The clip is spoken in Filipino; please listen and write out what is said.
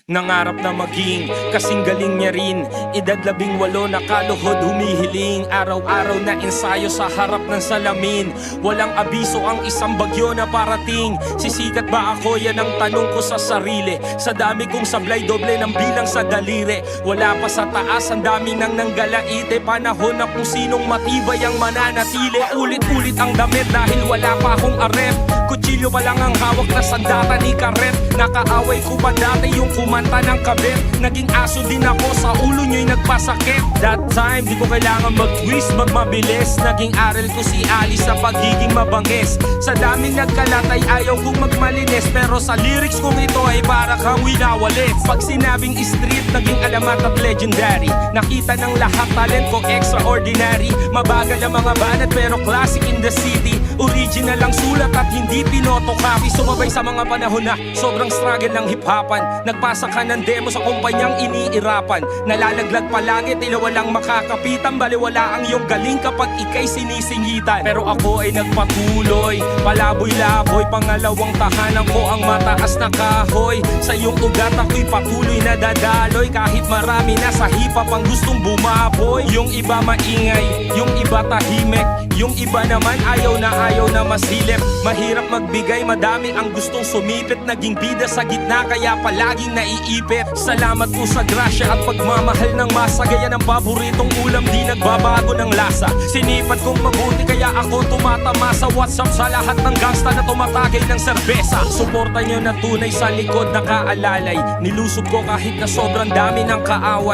Nangarap na maging kasing galing niya rin. Edad 18 nakaluhod humihiling. Araw-araw na ensayo sa harap ng salamin. Walang abiso ang isang bagyo na parating. Sisikat ba ako? Yan ang tanong ko sa sarili. Sa dami kong sablay, doble ng bilang sa daliri. Wala pa sa taas, ang daming nang nanggalaite. Panahon na kung sinong matibay ang mananatili. Ulit-ulit ang damit dahil wala pa akong arep. Kutsilyo pa lang ang hawak na sandata ni karet. Nakaaway ko pa dati yung kumanta ng kabit. Naging aso din ako, sa ulo nyo'y nagpasakit. That time, di ko kailangan mag-twist, magmabilis. Naging aral ko si Alice sa pagiging mabangis. Sa daming nagkalat ay ayaw kong magmalinis. Pero sa lyrics kong ito ay para kang winawalit. Pag sinabing street, naging alamat at legendary. Nakita ng lahat, talent ko extraordinary. Mabagal ang mga banat pero classic in the city. Original ang sulat at hindi pinotocopy. Sumabay sa mga panahon na sobrang struggle ng hip-hopan. Nagpasa ka ng demo sa kumpanyang iniirapan. Nalalaglag palagi, tila walang makakapitan. Baliwala ang iyong galing kapag ikay sinisingitan. Pero ako ay nagpatuloy, palaboy-laboy. Pangalawang tahanan ko ang mataas na kahoy. Sa iyong ugat ako'y patuloy na dadaloy. Kahit marami na sa hip-hop ang gustong bumaboy. Yung iba maingay, yung iba tahimik. Yung iba naman ayaw na masilip. Mahirap magbigay, madami ang gustong sumipit. Naging bida sa gitna kaya palaging naiipit. Salamat po sa grasya at pagmamahal ng masa. Gaya ng paboritong ulam, di nagbabago ng lasa. Sinipat kong mabuti kaya ako tumatama sa WhatsApp sa lahat ng gangsta na tumatagay ng serbesa. Suporta nyo na tunay sa likod nakaalalay. Nilusob ko kahit na sobrang dami ng kaaway.